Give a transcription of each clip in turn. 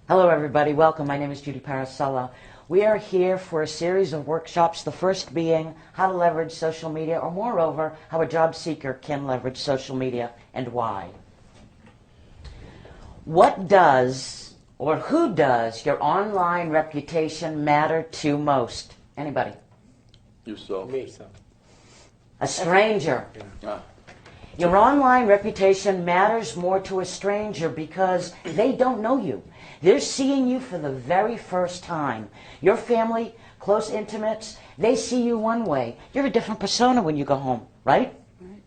Hello everybody, welcome. My name is Judy Parasella. We are here for a series of workshops, the first being how to leverage social media, or moreover, how a job seeker can leverage social media and why. What does, or who does, your online reputation matter to most? Anybody? Yourself. Me. A stranger. Ah. Your online reputation matters more to a stranger because they don't know you. They're seeing you for the very first time. Your family, close intimates, they see you one way. You're a different persona when you go home, right?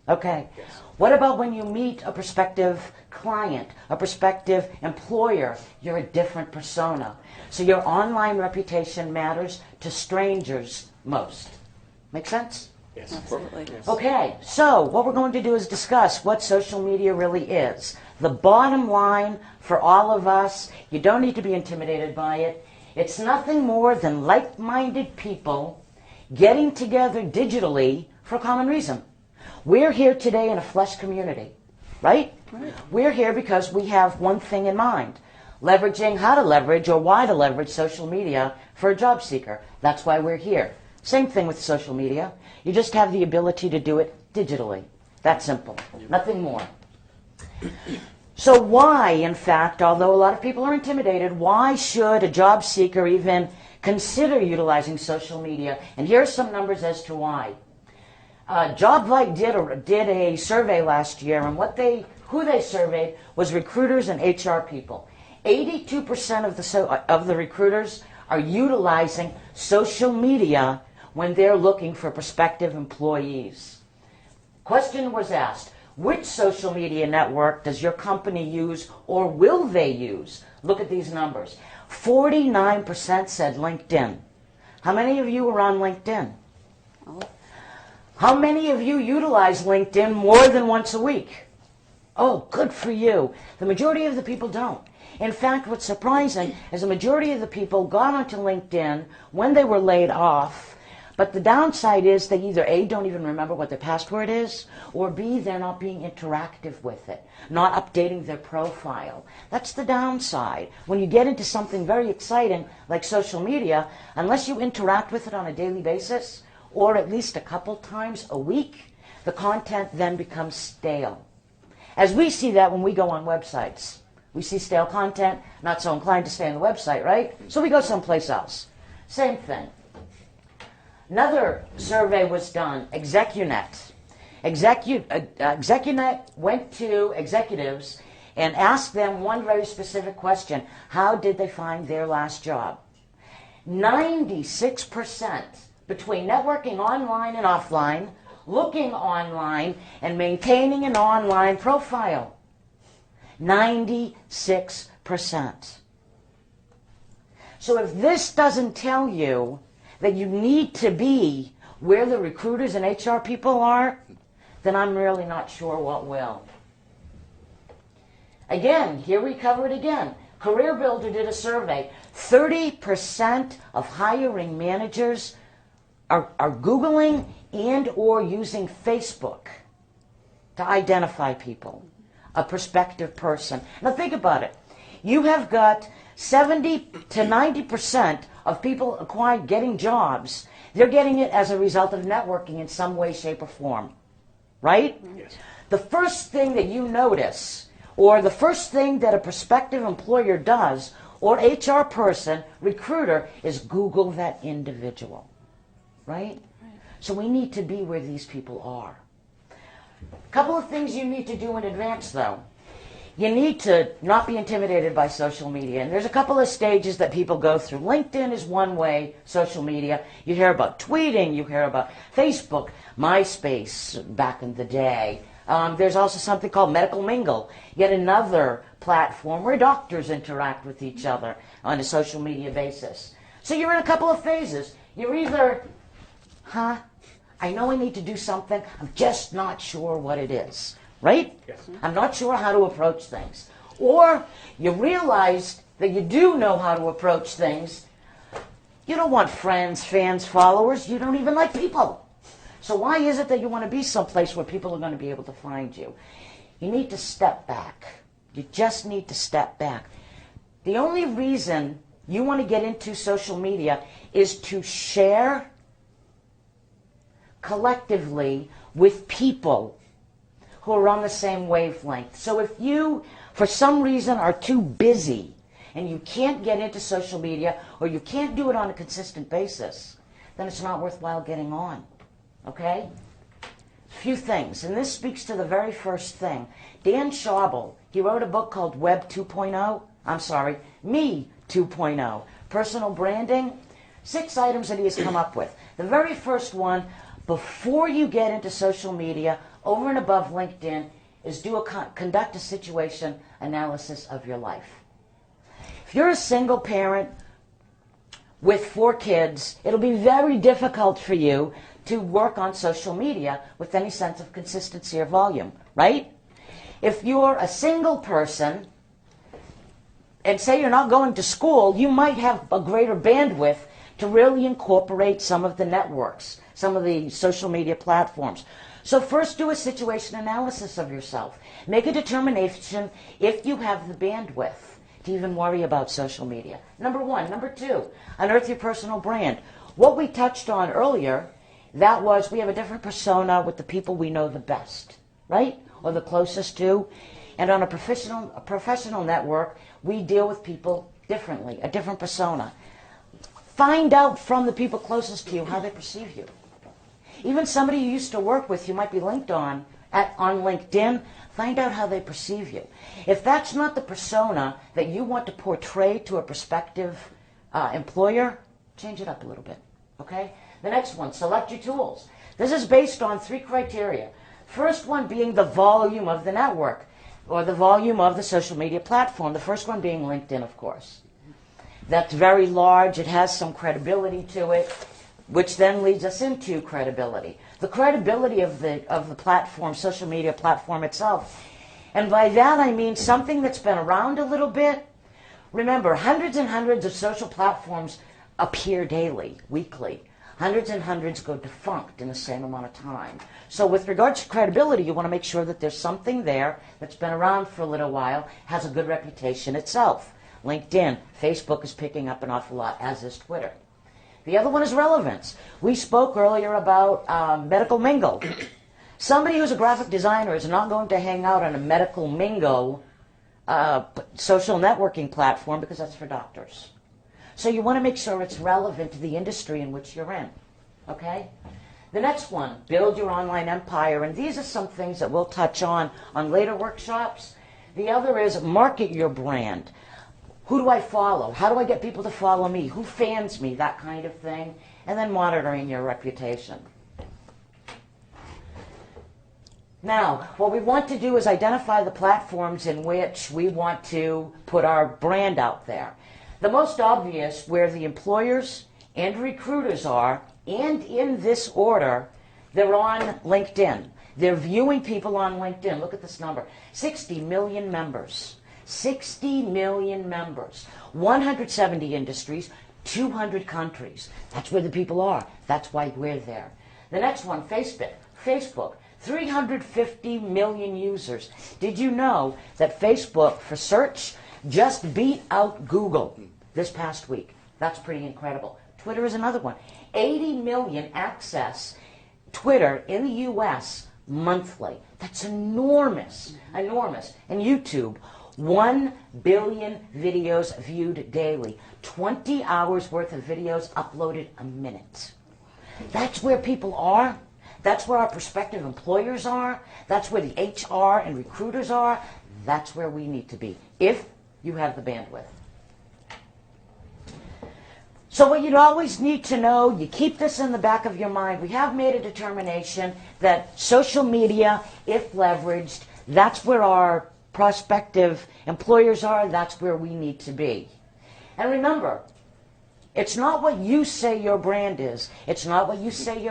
Okay. Yes. What about when you meet a prospective client, a prospective employer? You're a different persona. So your online reputation matters to strangers most. Make sense? Yes. Absolutely. Yes. Okay, so what we're going to do is discuss what social media really is. The bottom line for all of us, you don't need to be intimidated by it. It's nothing more than like-minded people getting together digitally for a common reason. We're here today in a flesh community, right? We're here because we have one thing in mind, leveraging how to leverage or why to leverage social media for a job seeker. That's why we're here. Same thing with social media. You just have the ability to do it digitally. That simple. Nothing more. So why, in fact, although a lot of people are intimidated, why should a job seeker even consider utilizing social media? And here are some numbers as to why. JobVite did a survey last year, and who they surveyed was recruiters and HR people. 82% of the recruiters are utilizing social media when they're looking for prospective employees. Question was asked, which social media network does your company use or will they use? Look at these numbers. 49% said LinkedIn. How many of you are on LinkedIn? How many of you utilize LinkedIn more than once a week? Oh, good for you. The majority of the people don't. In fact, what's surprising is the majority of the people got onto LinkedIn when they were laid off, but the downside is they either A, don't even remember what their password is, or B, they're not being interactive with it, not updating their profile. That's the downside. When you get into something very exciting like social media, unless you interact with it on a daily basis, or at least a couple times a week, the content then becomes stale. As we see that when we go on websites. We see stale content, not so inclined to stay on the website, right? So we go someplace else. Same thing. Another survey was done, Execunet. Execunet went to executives and asked them one very specific question. How did they find their last job? 96% between networking online and offline, looking online, and maintaining an online profile. 96%. So if this doesn't tell you that you need to be where the recruiters and HR people are, then I'm really not sure what will. Again, here we cover it again. CareerBuilder did a survey. 30% of hiring managers are Googling and or using Facebook to identify people, a prospective person. Now think about it. You have got 70 to 90% of people getting jobs. They're getting it as a result of networking in some way, shape, or form. Right? Yes. The first thing that you notice, or the first thing that a prospective employer does, or HR person, recruiter, is Google that individual. Right? So we need to be where these people are. A couple of things you need to do in advance, though. You need to not be intimidated by social media. And there's a couple of stages that people go through. LinkedIn is one way, social media. You hear about tweeting, you hear about Facebook, MySpace back in the day. There's also something called Medical Mingle, yet another platform where doctors interact with each other on a social media basis. So you're in a couple of phases. You're either, I know I need to do something, I'm just not sure what it is. Right? Yes. I'm not sure how to approach things. Or you realize that you do know how to approach things. You don't want friends, fans, followers. You don't even like people. So why is it that you want to be someplace where people are going to be able to find you? You need to step back. You just need to step back. The only reason you want to get into social media is to share collectively with people who are on the same wavelength. So if you, for some reason, are too busy and you can't get into social media or you can't do it on a consistent basis, then it's not worthwhile getting on. Okay? Few things, and this speaks to the very first thing. Dan Schawbel, he wrote a book called Web 2.0. I'm sorry, Me 2.0. Personal branding. 6 items that he has come up with. The very first one, before you get into social media, over and above LinkedIn, is conduct a situation analysis of your life. If you're a single parent with 4 kids, it'll be very difficult for you to work on social media with any sense of consistency or volume, right? If you're a single person, and say you're not going to school, you might have a greater bandwidth to really incorporate some of the networks, some of the social media platforms. So first do a situation analysis of yourself. Make a determination if you have the bandwidth to even worry about social media. Number 1. Number 2, unearth your personal brand. What we touched on earlier, that was we have a different persona with the people we know the best, right? Or the closest to. And on a professional network, we deal with people differently, a different persona. Find out from the people closest to you how they perceive you. Even somebody you used to work with, you might be linked on LinkedIn, find out how they perceive you. If that's not the persona that you want to portray to a prospective employer, change it up a little bit, okay? The next one, select your tools. This is based on 3 criteria. First one being the volume of the network, or the volume of the social media platform. The first one being LinkedIn, of course. That's very large. It has some credibility to it, which then leads us into credibility. The credibility of the platform, social media platform itself. And by that I mean something that's been around a little bit. Remember, hundreds and hundreds of social platforms appear daily, weekly. Hundreds and hundreds go defunct in the same amount of time. So with regards to credibility, you want to make sure that there's something there that's been around for a little while, has a good reputation itself. LinkedIn, Facebook is picking up an awful lot, as is Twitter. The other one is relevance. We spoke earlier about Medical Mingle. Somebody who's a graphic designer is not going to hang out on a Medical Mingle social networking platform because that's for doctors. So you want to make sure it's relevant to the industry in which you're in, okay? The next one, build your online empire, and these are some things that we'll touch on later workshops. The other is market your brand. Who do I follow? How do I get people to follow me? Who fans me? That kind of thing. And then monitoring your reputation. Now, what we want to do is identify the platforms in which we want to put our brand out there. The most obvious, where the employers and recruiters are, and in this order, they're on LinkedIn. They're viewing people on LinkedIn. Look at this number. 60 million members. 60 million members. 170 industries, 200 countries. That's where the people are. That's why we're there. The next one, Facebook. 350 million users. Did you know that Facebook, for search, just beat out Google this past week? That's pretty incredible. Twitter is another one. 80 million access Twitter in the U.S. monthly. That's enormous, enormous. And YouTube, 1 billion videos viewed daily. 20 hours worth of videos uploaded a minute. That's where people are. That's where our prospective employers are. That's where the HR and recruiters are. That's where we need to be, if you have the bandwidth. So what you'd always need to know, you keep this in the back of your mind, we have made a determination that social media, if leveraged, that's where our prospective employers are, that's where we need to be. And remember, it's not what you say your brand is. It's not what you say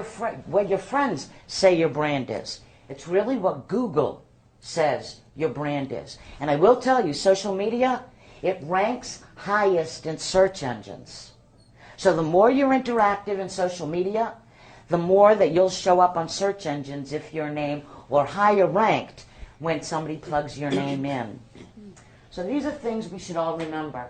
what your friends say your brand is. It's really what Google says your brand is. And I will tell you, social media, it ranks highest in search engines. So the more you're interactive in social media, the more that you'll show up on search engines if your name, or higher ranked when somebody plugs your name in. So these are things we should all remember.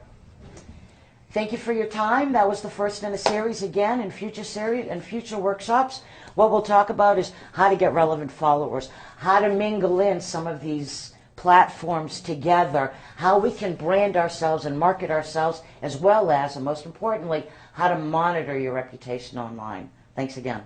Thank you for your time. That was the first in a series. Again, in future workshops, what we'll talk about is how to get relevant followers, how to mingle in some of these platforms together, how we can brand ourselves and market ourselves, as well as, and most importantly, how to monitor your reputation online. Thanks again.